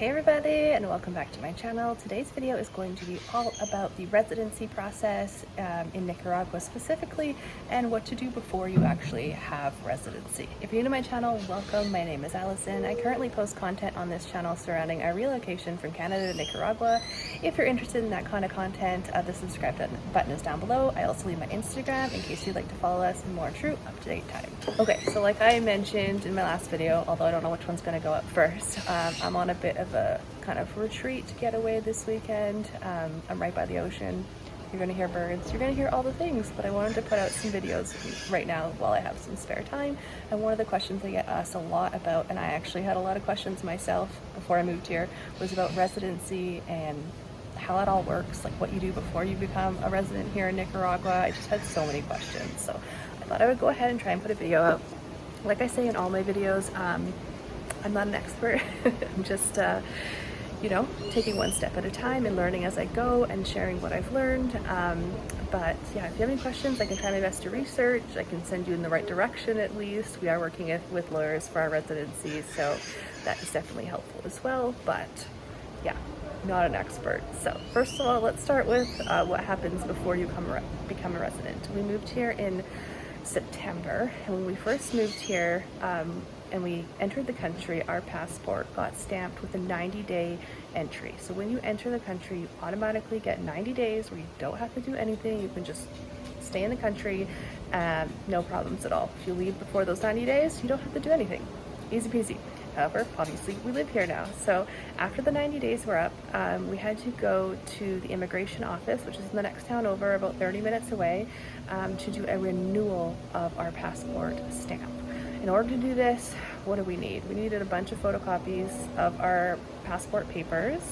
Hey everybody, and welcome back to my channel. Today's video is going to be all about the residency process in Nicaragua specifically, and what to do before you actually have residency. If you're new to my channel, welcome. My name is Allison. I currently post content on this channel surrounding our relocation from Canada to Nicaragua. If you're interested in that kind of content, the subscribe button is down below. I also leave my Instagram in case you'd like to follow us in more true up-to-date time. Okay, so like I mentioned in my last video, although I don't know which one's going to go up first, I'm on a bit of a kind of retreat getaway this weekend. I'm right by the ocean. You're gonna hear birds, you're gonna hear all the things, but I wanted to put out some videos right now while I have some spare time. And one of the questions I get asked a lot about, and I actually had a lot of questions myself before I moved here, was about residency and how it all works, like what you do before you become a resident here in Nicaragua. I just had so many questions, so I thought I would go ahead and try and put a video out. Like I say in all my videos, I'm not an expert. I'm just, you know, taking one step at a time and learning as I go and sharing what I've learned. But yeah, if you have any questions, I can try my best to research. I can send you in the right direction at least. We are working with lawyers for our residency, so that is definitely helpful as well. But yeah, not an expert. So first of all, let's start with what happens before you become a resident. We moved here in September, and when we first moved here, and we entered the country, our passport got stamped with a 90-day entry. So when you enter the country, you automatically get 90 days where you don't have to do anything. You can just stay in the country, no problems at all. If you leave before those 90 days, you don't have to do anything. Easy peasy. However, obviously we live here now. So after the 90 days were up, we had to go to the immigration office, which is in the next town over, about 30 minutes away, to do a renewal of our passport stamp. In order to do this, what do we need? We needed a bunch of photocopies of our passport papers.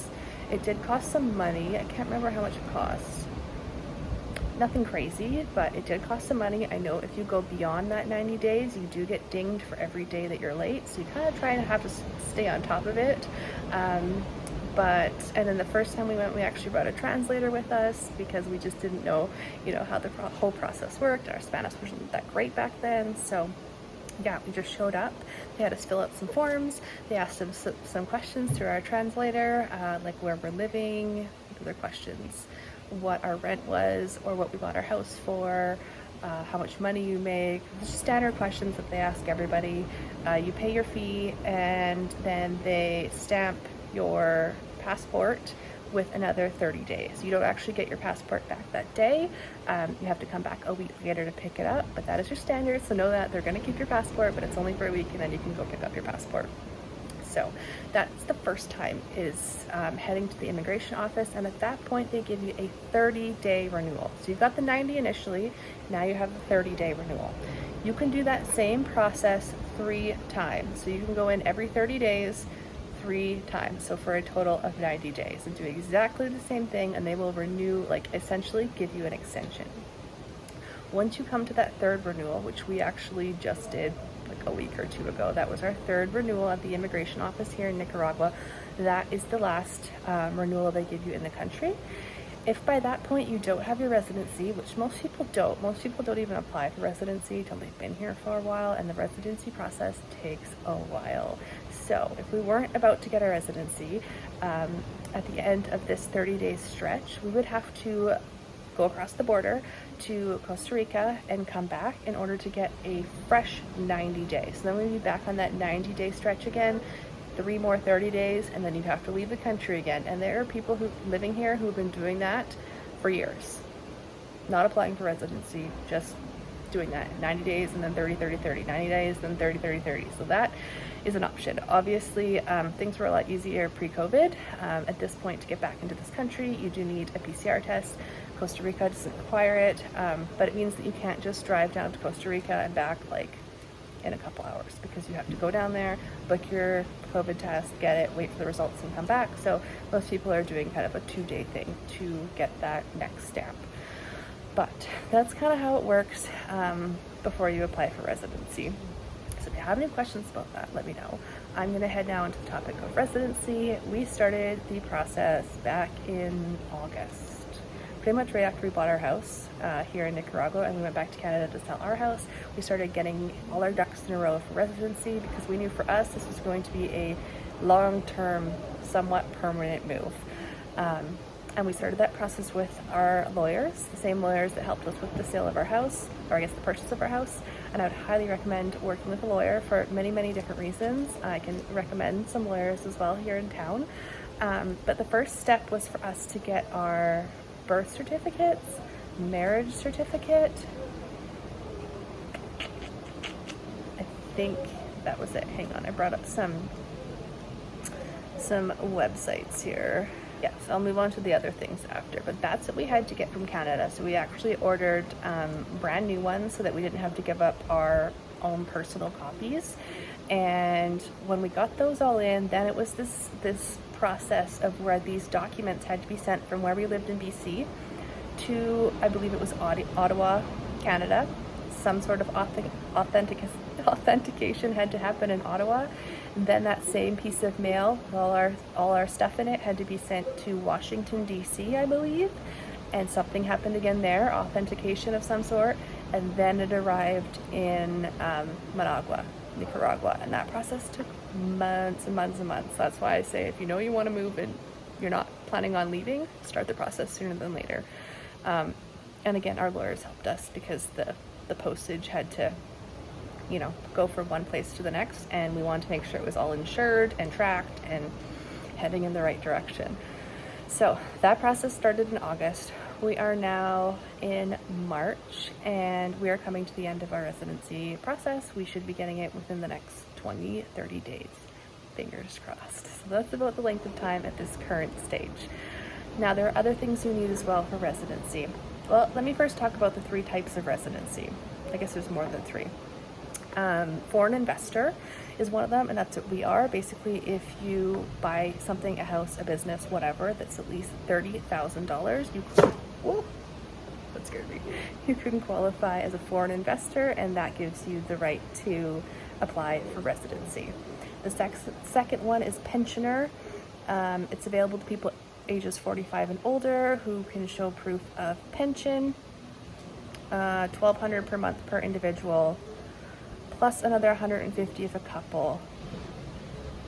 It did cost some money. I can't remember how much it cost. Nothing crazy, but it did cost some money. I know if you go beyond that 90 days, you do get dinged for every day that you're late. So you kind of try and have to stay on top of it. And then the first time we went, we actually brought a translator with us because we just didn't know, how the whole process worked. Our Spanish wasn't that great back then. So yeah, we just showed up. They had us fill out some forms. They asked us some questions through our translator, like where we're living, other questions, what our rent was or what we bought our house for, how much money you make, just standard questions that they ask everybody. You pay your fee, and then they stamp your passport with another 30 days. You don't actually get your passport back that day. You have to come back a week later to pick it up, but that is your standard. So know that they're gonna keep your passport, but it's only for a week, and then you can go pick up your passport. So that's the first time, is heading to the immigration office, and at that point they give you a 30-day renewal. So you've got the 90 initially, now you have the 30-day renewal. You can do that same process 3 times. So you can go in every 30 days, 3 times, so for a total of 90 days, and do exactly the same thing, and they will renew, like essentially give you an extension. Once you come to that third renewal, which we actually just did like a week or 2 ago, that was our third renewal at the immigration office here in Nicaragua. That is the last renewal they give you in the country. If by that point you don't have your residency, which most people don't even apply for residency till they've been here for a while, and the residency process takes a while. So if we weren't about to get our residency, at the end of this 30-day stretch, we would have to go across the border to Costa Rica and come back in order to get a fresh 90 days. So then we'd be back on that 90-day stretch again, 3 more 30 days, and then you have to leave the country again. And there are people living here who've been doing that for years, not applying for residency, just doing that 90 days and then 30, 30, 30, 90 days, then 30, 30, 30. So that is an option. Obviously, things were a lot easier pre-COVID. At this point, to get back into this country, you do need a PCR test. Costa Rica doesn't require it, but it means that you can't just drive down to Costa Rica and back like in a couple hours, because you have to go down there, book your COVID test, get it, wait for the results, and come back. So most people are doing kind of a 2-day thing to get that next stamp. But that's kind of how it works before you apply for residency. So if you have any questions about that, let me know. I'm going to head now into the topic of residency. We started the process back in August, pretty much right after we bought our house here in Nicaragua, and we went back to Canada to sell our house. We started getting all our ducks in a row for residency, because we knew for us this was going to be a long-term, somewhat permanent move. And we started that process with our lawyers, the same lawyers that helped us with the sale of our house, or I guess the purchase of our house. And I would highly recommend working with a lawyer for many, many different reasons. I can recommend some lawyers as well here in town. But the first step was for us to get our birth certificates, marriage certificate. I think that was it. Hang on, I brought up some websites here. Yes, I'll move on to the other things after, but that's what we had to get from Canada. So we actually ordered brand new ones so that we didn't have to give up our own personal copies. And when we got those all in, then it was this process of where these documents had to be sent from where we lived in BC to, I believe it was Ottawa, Canada. Some sort of authentication had to happen in Ottawa. Then that same piece of mail, all our stuff in it, had to be sent to Washington, D.C., I believe. And something happened again there, authentication of some sort. And then it arrived in Managua, Nicaragua. And that process took months and months and months. That's why I say, if you know you want to move and you're not planning on leaving, start the process sooner than later. And again, our lawyers helped us because the postage had to, you know, go from one place to the next, and we wanted to make sure it was all insured and tracked and heading in the right direction. So that process started in August. We are now in March, and we are coming to the end of our residency process. We should be getting it within the next 20-30 days. Fingers crossed. So that's about the length of time at this current stage. Now, there are other things you need as well for residency. Well, let me first talk about the 3 types of residency. I guess there's more than 3. Foreign investor is one of them, and that's what we are. Basically, if you buy something, a house, a business, whatever, that's at least $30,000, whoa, that scared me. You can qualify as a foreign investor, and that gives you the right to apply for residency. The second one is pensioner. It's available to people ages 45 and older who can show proof of pension. $1,200 per month per individual, plus another $150 if a couple,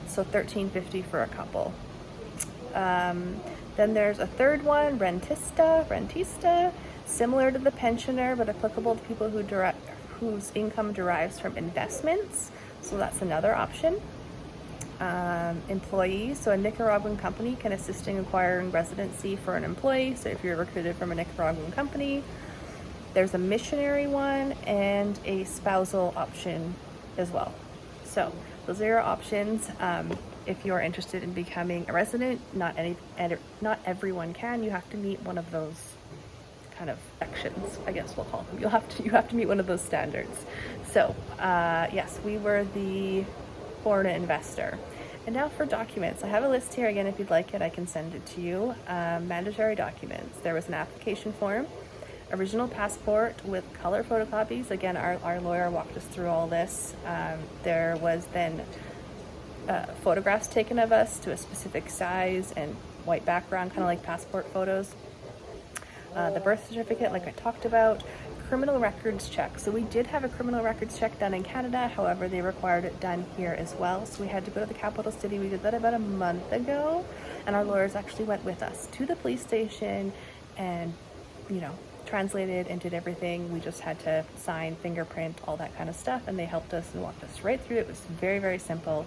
so $1,350 for a couple. Then there's a third one, rentista, similar to the pensioner, but applicable to people whose income derives from investments, so that's another option. Employees, so a Nicaraguan company can assist in acquiring residency for an employee, so if you're recruited from a Nicaraguan company. There's a missionary one and a spousal option as well. So those are your options. If you're interested in becoming a resident, not everyone can. You have to meet one of those kind of sections, I guess we'll call them. You have to meet one of those standards. So yes, we were the foreign investor. And now for documents. I have a list here. Again, if you'd like it, I can send it to you. Mandatory documents. There was an application form, original passport with color photocopies. Again, our lawyer walked us through all this. There was then photographs taken of us to a specific size and white background, kind of like passport photos. The birth certificate, like I talked about. Criminal records check. So we did have a criminal records check done in Canada. However, they required it done here as well. So we had to go to the capital city. We did that about a month ago. And our lawyers actually went with us to the police station and, you know, translated and did everything. We just had to sign, fingerprint, all that kind of stuff, and they helped us and walked us right through it. It was very, very simple.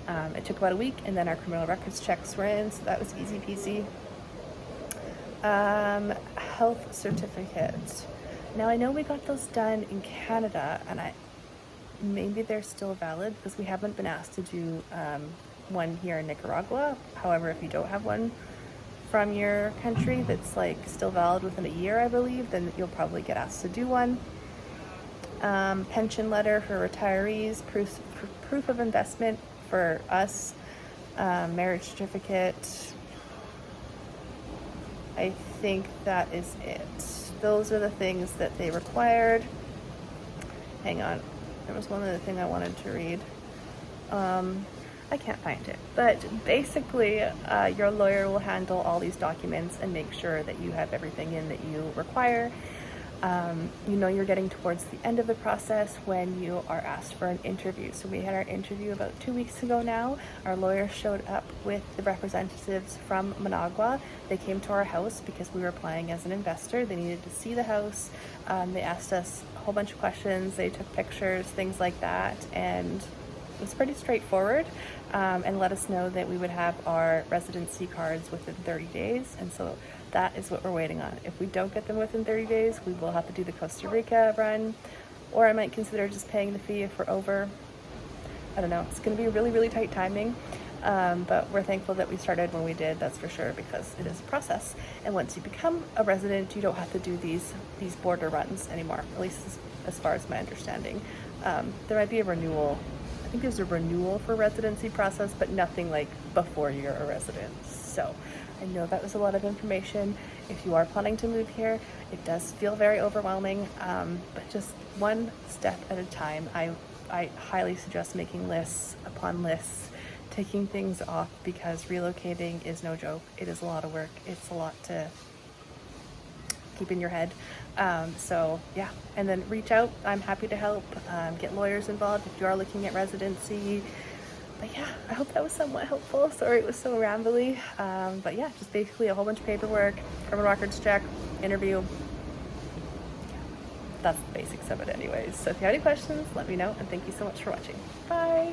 It took about a week, and then our criminal records checks were in, so that was easy peasy. Health certificates. Now I know we got those done in Canada, and maybe they're still valid because we haven't been asked to do one here in Nicaragua. However, if you don't have one from your country that's like still valid within a year, I believe, then you'll probably get asked to do one. Pension letter for retirees, proof of investment for us, marriage certificate. I think that is it. Those are the things that they required. Hang on, there was one other thing I wanted to read. I can't find it, but basically your lawyer will handle all these documents and make sure that you have everything in that you require. You know you're getting towards the end of the process when you are asked for an interview. So we had our interview about 2 weeks ago now. Our lawyer showed up with the representatives from Managua. They came to our house because we were applying as an investor. They needed to see the house. They asked us a whole bunch of questions. They took pictures, things like that, and it was pretty straightforward, and let us know that we would have our residency cards within 30 days. And so that is what we're waiting on. If we don't get them within 30 days, we will have to do the Costa Rica run, or I might consider just paying the fee if we're over. I don't know. It's going to be really, really tight timing. But we're thankful that we started when we did, that's for sure, because it is a process. And once you become a resident, you don't have to do these border runs anymore, at least as far as my understanding. There might be a renewal. I think there's a renewal for residency process, but nothing like before you're a resident. So I know that was a lot of information. If you are planning to move here, it does feel very overwhelming, but just one step at a time. I highly suggest making lists upon lists, taking things off, because relocating is no joke. It is a lot of work. It's a lot to keep in your head. So yeah, and then reach out. I'm happy to help. Get lawyers involved if you are looking at residency. But yeah, I hope that was somewhat helpful. Sorry it was so rambly. But yeah, just basically a whole bunch of paperwork, criminal records check, interview. Yeah, that's the basics of it anyways. So if you have any questions, let me know, and thank you so much for watching. Bye!